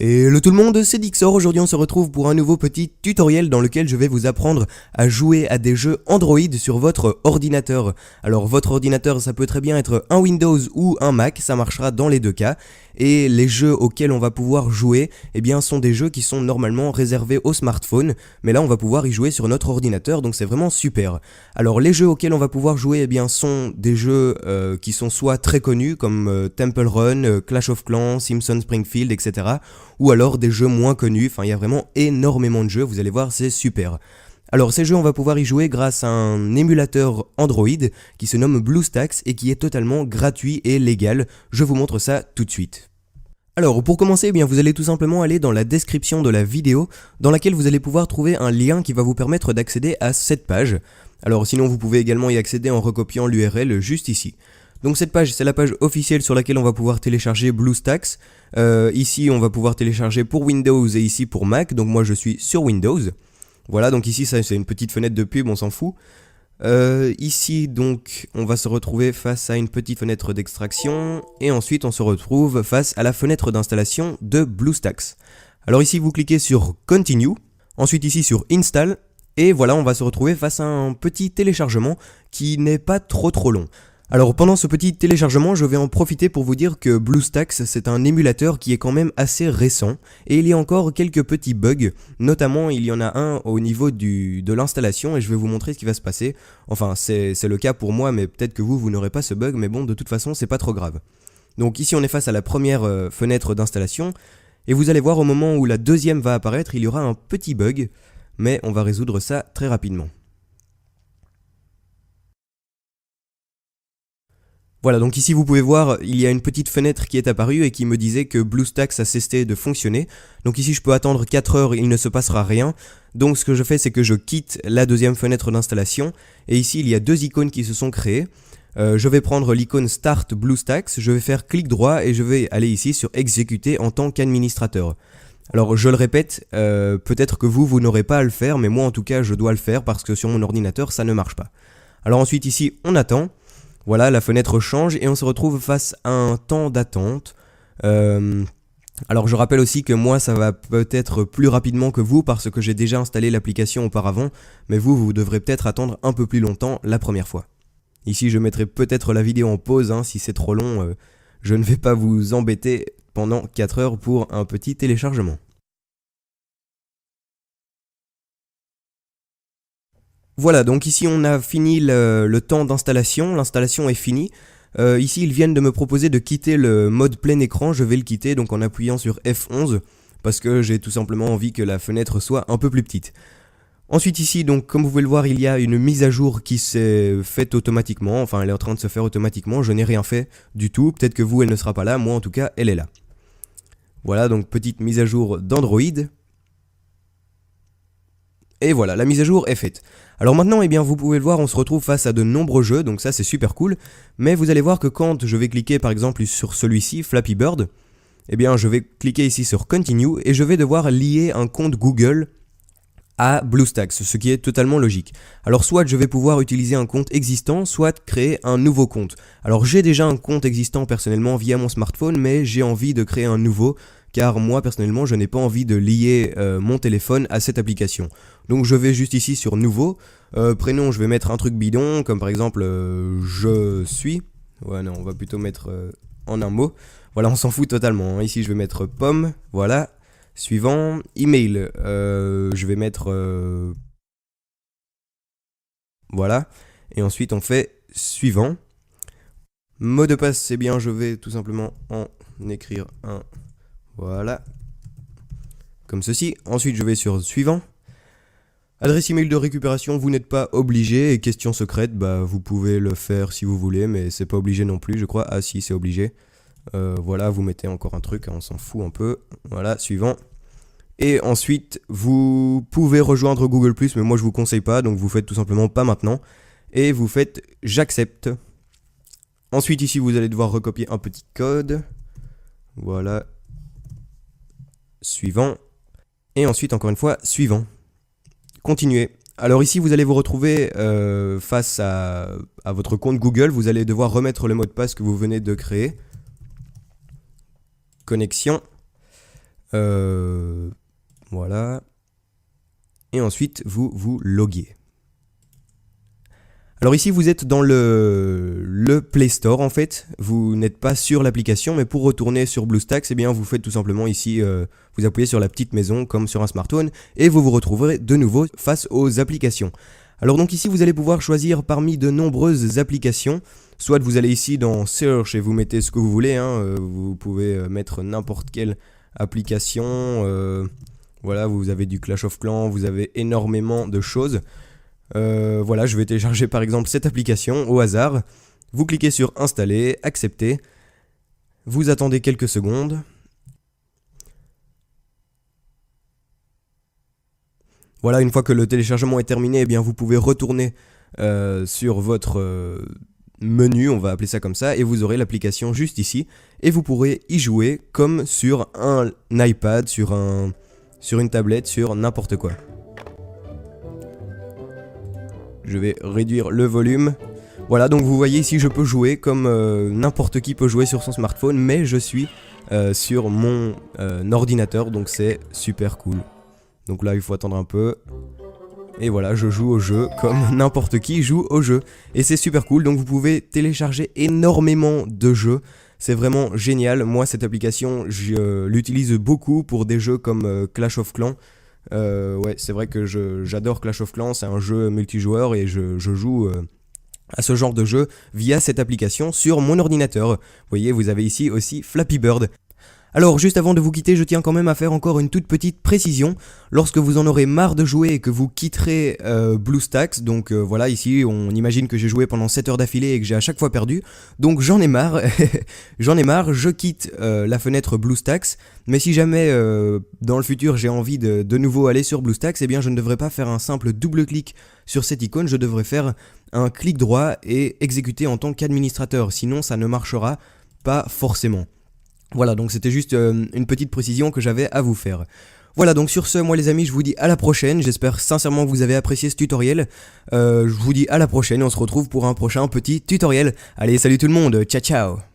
Hello tout le monde, c'est Dixor. Aujourd'hui on se retrouve pour un nouveau petit tutoriel dans lequel je vais vous apprendre à jouer à des jeux Android sur votre ordinateur. Alors votre ordinateur ça peut très bien être un Windows ou un Mac, ça marchera dans les deux cas. Et les jeux auxquels on va pouvoir jouer, eh bien sont des jeux qui sont normalement réservés au smartphone, mais là on va pouvoir y jouer sur notre ordinateur, donc c'est vraiment super. Alors les jeux auxquels on va pouvoir jouer, eh bien sont des jeux qui sont soit très connus comme Temple Run, Clash of Clans, Simpsons Springfield, etc. Ou alors des jeux moins connus, enfin il y a vraiment énormément de jeux, vous allez voir c'est super. Alors ces jeux on va pouvoir y jouer grâce à un émulateur Android qui se nomme BlueStacks et qui est totalement gratuit et légal, je vous montre ça tout de suite. Alors pour commencer, eh bien, vous allez tout simplement aller dans la description de la vidéo dans laquelle vous allez pouvoir trouver un lien qui va vous permettre d'accéder à cette page. Alors sinon vous pouvez également y accéder en recopiant l'URL juste ici. Donc cette page, c'est la page officielle sur laquelle on va pouvoir télécharger BlueStacks. Ici on va pouvoir télécharger pour Windows et ici pour Mac, donc moi je suis sur Windows. Voilà, donc ici ça c'est une petite fenêtre de pub, on s'en fout. Ici donc on va se retrouver face à une petite fenêtre d'extraction et ensuite on se retrouve face à la fenêtre d'installation de BlueStacks. Alors ici vous cliquez sur Continue, ensuite ici sur Install et voilà on va se retrouver face à un petit téléchargement qui n'est pas trop long. Alors pendant ce petit téléchargement, je vais en profiter pour vous dire que BlueStacks c'est un émulateur qui est quand même assez récent et il y a encore quelques petits bugs, notamment il y en a un au niveau de l'installation et je vais vous montrer ce qui va se passer. Enfin c'est le cas pour moi mais peut-être que vous n'aurez pas ce bug mais bon de toute façon c'est pas trop grave. Donc ici on est face à la première fenêtre d'installation et vous allez voir au moment où la deuxième va apparaître il y aura un petit bug mais on va résoudre ça très rapidement. Voilà, donc ici vous pouvez voir, il y a une petite fenêtre qui est apparue et qui me disait que BlueStacks a cessé de fonctionner. Donc ici je peux attendre 4 heures, il ne se passera rien. Donc ce que je fais c'est que je quitte la deuxième fenêtre d'installation. Et ici il y a deux icônes qui se sont créées. Je vais prendre l'icône Start BlueStacks, je vais faire clic droit et je vais aller ici sur Exécuter en tant qu'administrateur. Alors je le répète, peut-être que vous n'aurez pas à le faire, mais moi en tout cas je dois le faire parce que sur mon ordinateur ça ne marche pas. Alors ensuite ici on attend. Voilà, la fenêtre change et on se retrouve face à un temps d'attente. Alors je rappelle aussi que moi ça va peut-être plus rapidement que vous parce que j'ai déjà installé l'application auparavant, mais vous devrez peut-être attendre un peu plus longtemps la première fois. Ici je mettrai peut-être la vidéo en pause, si c'est trop long, je ne vais pas vous embêter pendant 4 heures pour un petit téléchargement. Voilà, donc ici on a fini le temps d'installation, l'installation est finie. Ici ils viennent de me proposer de quitter le mode plein écran, je vais le quitter donc en appuyant sur F11 parce que j'ai tout simplement envie que la fenêtre soit un peu plus petite. Ensuite ici, donc comme vous pouvez le voir, il y a une mise à jour qui s'est faite automatiquement, enfin elle est en train de se faire automatiquement, je n'ai rien fait du tout, peut-être que vous elle ne sera pas là, moi en tout cas elle est là. Voilà, donc petite mise à jour d'Android. Et voilà, la mise à jour est faite. Alors maintenant, eh bien, vous pouvez le voir, on se retrouve face à de nombreux jeux, donc ça c'est super cool. Mais vous allez voir que quand je vais cliquer par exemple sur celui-ci, Flappy Bird, eh bien je vais cliquer ici sur Continue et je vais devoir lier un compte Google à BlueStacks, ce qui est totalement logique. Alors soit je vais pouvoir utiliser un compte existant, soit créer un nouveau compte. Alors j'ai déjà un compte existant personnellement via mon smartphone, mais j'ai envie de créer un nouveau, car moi personnellement je n'ai pas envie de lier mon téléphone à cette application. Donc je vais juste ici sur nouveau, prénom je vais mettre un truc bidon, comme par exemple je suis, ouais non on va plutôt mettre en un mot, voilà on s'en fout totalement, ici je vais mettre pomme, voilà. Suivant, email, je vais mettre, voilà, et ensuite on fait suivant. Mot de passe, c'est bien, je vais tout simplement en écrire un, voilà, comme ceci. Ensuite je vais sur suivant. Adresse email de récupération, vous n'êtes pas obligé, et question secrète, bah vous pouvez le faire si vous voulez, mais c'est pas obligé non plus, je crois. Ah si, c'est obligé. Voilà, vous mettez encore un truc, on s'en fout un peu. Voilà, suivant. Et ensuite, vous pouvez rejoindre Google+, mais moi je vous conseille pas, donc vous faites tout simplement pas maintenant. Et vous faites j'accepte. Ensuite ici, vous allez devoir recopier un petit code. Voilà. Suivant. Et ensuite, encore une fois, suivant. Continuez. Alors ici, vous allez vous retrouver face à votre compte Google. Vous allez devoir remettre le mot de passe que vous venez de créer. Connexion. Voilà. Et ensuite, vous vous loguez. Alors ici, vous êtes dans le Play Store en fait. Vous n'êtes pas sur l'application, mais pour retourner sur BlueStacks, eh bien, vous faites tout simplement ici, vous appuyez sur la petite maison comme sur un smartphone et vous vous retrouverez de nouveau face aux applications. Alors donc ici, vous allez pouvoir choisir parmi de nombreuses applications. Soit vous allez ici dans Search et vous mettez ce que vous voulez. Vous pouvez mettre n'importe quelle application. Voilà, vous avez du Clash of Clans, vous avez énormément de choses. Voilà, je vais télécharger par exemple cette application au hasard. Vous cliquez sur installer, accepter. Vous attendez quelques secondes. Voilà, une fois que le téléchargement est terminé, eh bien vous pouvez retourner sur votre menu, on va appeler ça comme ça, et vous aurez l'application juste ici. Et vous pourrez y jouer comme sur un iPad, sur une tablette, sur n'importe quoi. Je vais réduire le volume. Voilà, donc vous voyez ici, je peux jouer comme n'importe qui peut jouer sur son smartphone, mais je suis sur mon ordinateur, donc c'est super cool. Donc là, il faut attendre un peu. Et voilà, je joue au jeu comme n'importe qui joue au jeu. Et c'est super cool, donc vous pouvez télécharger énormément de jeux. C'est vraiment génial. Moi, cette application, je l'utilise beaucoup pour des jeux comme Clash of Clans. Ouais, c'est vrai que j'adore Clash of Clans, c'est un jeu multijoueur et je joue à ce genre de jeu via cette application sur mon ordinateur. Vous voyez, vous avez ici aussi Flappy Bird. Alors, juste avant de vous quitter, je tiens quand même à faire encore une toute petite précision. Lorsque vous en aurez marre de jouer et que vous quitterez BlueStacks, donc voilà, ici, on imagine que j'ai joué pendant 7 heures d'affilée et que j'ai à chaque fois perdu. Donc j'en ai marre, je quitte la fenêtre BlueStacks. Mais si jamais, dans le futur, j'ai envie de nouveau aller sur BlueStacks, eh bien je ne devrais pas faire un simple double-clic sur cette icône, je devrais faire un clic droit et exécuter en tant qu'administrateur. Sinon, ça ne marchera pas forcément. Voilà, donc c'était juste une petite précision que j'avais à vous faire. Voilà, donc sur ce, moi les amis, je vous dis à la prochaine. J'espère sincèrement que vous avez apprécié ce tutoriel. Je vous dis à la prochaine et on se retrouve pour un prochain petit tutoriel. Allez, salut tout le monde, ciao ciao.